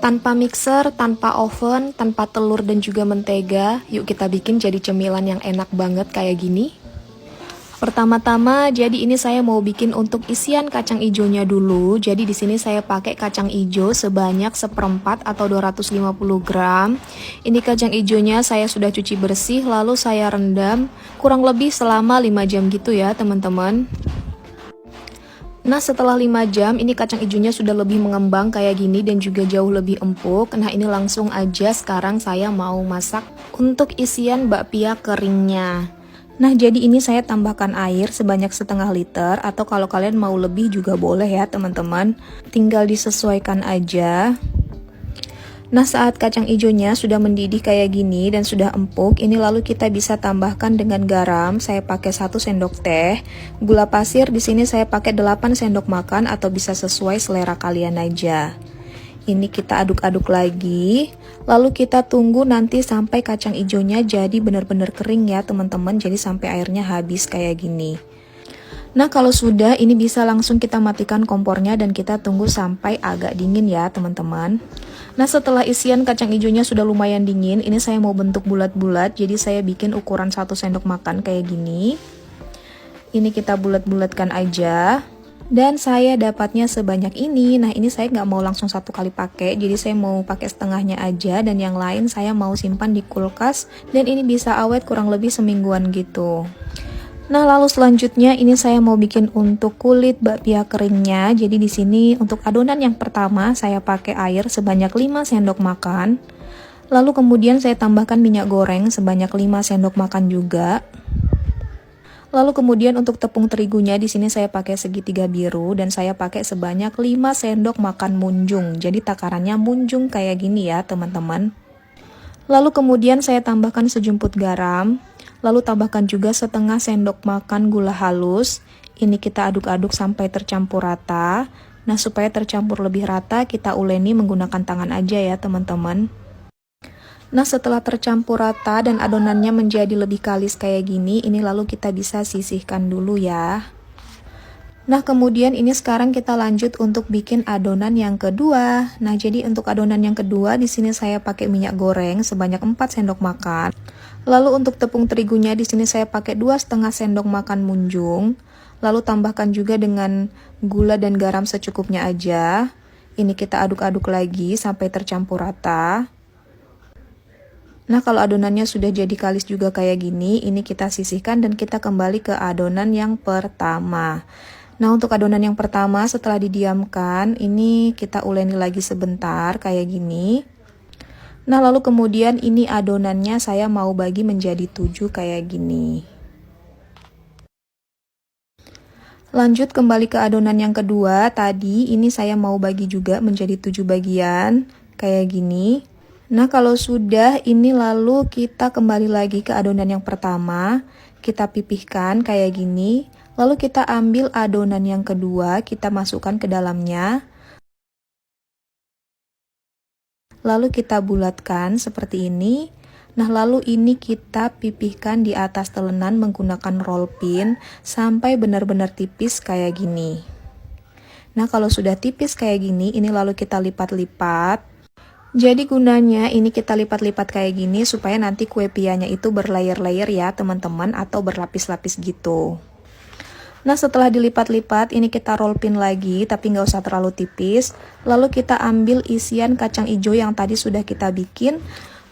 Tanpa mixer, tanpa oven, tanpa telur dan juga mentega, yuk kita bikin jadi cemilan yang enak banget kayak gini. Pertama-tama, jadi ini saya mau bikin untuk isian kacang ijonya dulu. Jadi di sini saya pakai kacang ijo sebanyak 1/4 atau 250 gram. Ini kacang ijonya saya sudah cuci bersih, lalu saya rendam kurang lebih selama 5 jam gitu ya teman-teman. Nah setelah 5 jam ini kacang ijonya sudah lebih mengembang kayak gini dan juga jauh lebih empuk. Nah ini langsung aja sekarang saya mau masak untuk isian bakpia keringnya. Nah jadi ini saya tambahkan air sebanyak 1/2 liter, atau kalau kalian mau lebih juga boleh ya teman-teman. Tinggal disesuaikan aja. Nah saat kacang ijonya sudah mendidih kayak gini dan sudah empuk, ini lalu kita bisa tambahkan dengan garam. Saya pakai 1 sendok teh. Gula pasir di sini saya pakai 8 sendok makan atau bisa sesuai selera kalian aja. Ini kita aduk-aduk lagi. Lalu kita tunggu nanti sampai kacang ijonya jadi benar-benar kering ya teman-teman. Jadi sampai airnya habis kayak gini. Nah kalau sudah ini bisa langsung kita matikan kompornya dan kita tunggu sampai agak dingin ya teman-teman. Nah setelah isian kacang ijonya sudah lumayan dingin, ini saya mau bentuk bulat-bulat, jadi saya bikin ukuran 1 sendok makan kayak gini. Ini kita bulat-bulatkan aja. Dan saya dapatnya sebanyak ini. Nah ini saya nggak mau langsung 1 kali pakai, jadi saya mau pakai setengahnya aja dan yang lain saya mau simpan di kulkas. Dan ini bisa awet kurang lebih semingguan gitu. Nah, lalu selanjutnya ini saya mau bikin untuk kulit bakpia keringnya. Jadi di sini untuk adonan yang pertama saya pakai air sebanyak 5 sendok makan. Lalu kemudian saya tambahkan minyak goreng sebanyak 5 sendok makan juga. Lalu kemudian untuk tepung terigunya di sini saya pakai segitiga biru dan saya pakai sebanyak 5 sendok makan munjung. Jadi takarannya munjung kayak gini ya, teman-teman. Lalu kemudian saya tambahkan sejumput garam. Lalu tambahkan juga setengah sendok makan gula halus. Ini kita aduk-aduk sampai tercampur rata. Nah supaya tercampur lebih rata kita uleni menggunakan tangan aja ya teman-teman. Nah setelah tercampur rata dan adonannya menjadi lebih kalis kayak gini, ini lalu kita bisa sisihkan dulu ya. Nah kemudian ini sekarang kita lanjut untuk bikin adonan yang kedua. Nah jadi untuk adonan yang kedua di sini saya pakai minyak goreng sebanyak 4 sendok makan. Lalu untuk tepung terigunya di sini saya pakai 2,5 sendok makan munjung. Lalu tambahkan juga dengan gula dan garam secukupnya aja. Ini kita aduk-aduk lagi sampai tercampur rata. Nah kalau adonannya sudah jadi kalis juga kayak gini, ini kita sisihkan dan kita kembali ke adonan yang pertama. Nah untuk adonan yang pertama setelah didiamkan, ini kita uleni lagi sebentar kayak gini. Nah lalu kemudian ini adonannya saya mau bagi menjadi 7 kayak gini. Lanjut kembali ke adonan yang kedua, tadi ini saya mau bagi juga menjadi 7 bagian kayak gini. Nah kalau sudah ini lalu kita kembali lagi ke adonan yang pertama, kita pipihkan kayak gini. Lalu kita ambil adonan yang kedua, kita masukkan ke dalamnya. Lalu kita bulatkan seperti ini. Nah lalu ini kita pipihkan di atas telenan menggunakan roll pin sampai benar-benar tipis kayak gini. Nah kalau sudah tipis kayak gini, ini lalu kita lipat-lipat. Jadi gunanya ini kita lipat-lipat kayak gini supaya nanti kue pianya itu berlayer-layer ya teman-teman, atau berlapis-lapis gitu. Nah setelah dilipat-lipat ini kita roll pin lagi, tapi nggak usah terlalu tipis. Lalu kita ambil isian kacang ijo yang tadi sudah kita bikin.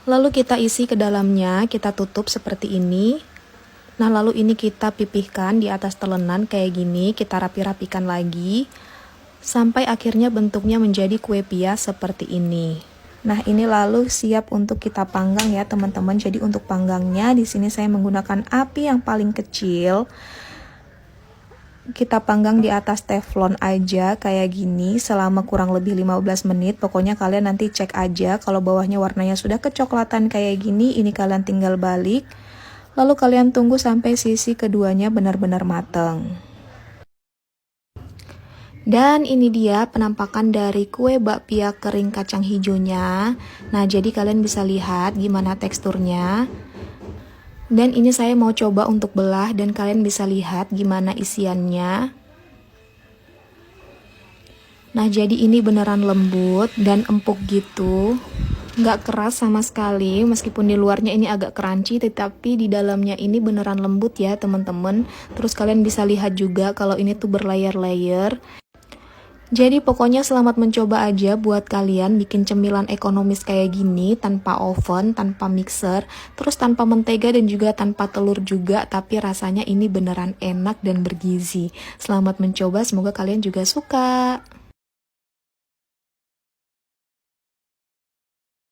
Lalu kita isi ke dalamnya, kita tutup seperti ini. Nah lalu ini kita pipihkan di atas telenan kayak gini, kita rapi-rapikan lagi. Sampai akhirnya bentuknya menjadi kue pia seperti ini. Nah ini lalu siap untuk kita panggang ya teman-teman. Jadi untuk panggangnya di sini saya menggunakan api yang paling kecil. Kita panggang di atas teflon aja kayak gini selama kurang lebih 15 menit. Pokoknya kalian nanti cek aja kalau bawahnya warnanya sudah kecoklatan kayak gini, ini kalian tinggal balik. Lalu kalian tunggu sampai sisi keduanya benar-benar mateng. Dan ini dia penampakan dari kue bakpia kering kacang hijaunya. Nah jadi kalian bisa lihat gimana teksturnya. Dan ini saya mau coba untuk belah dan kalian bisa lihat gimana isiannya. Nah, jadi ini beneran lembut dan empuk gitu. Nggak keras sama sekali, meskipun di luarnya ini agak crunchy, tetapi di dalamnya ini beneran lembut ya teman-teman. Terus kalian bisa lihat juga kalau ini tuh berlayer-layer. Jadi pokoknya selamat mencoba aja buat kalian bikin cemilan ekonomis kayak gini, tanpa oven, tanpa mixer, terus tanpa mentega dan juga tanpa telur juga, tapi rasanya ini beneran enak dan bergizi. Selamat mencoba, semoga kalian juga suka.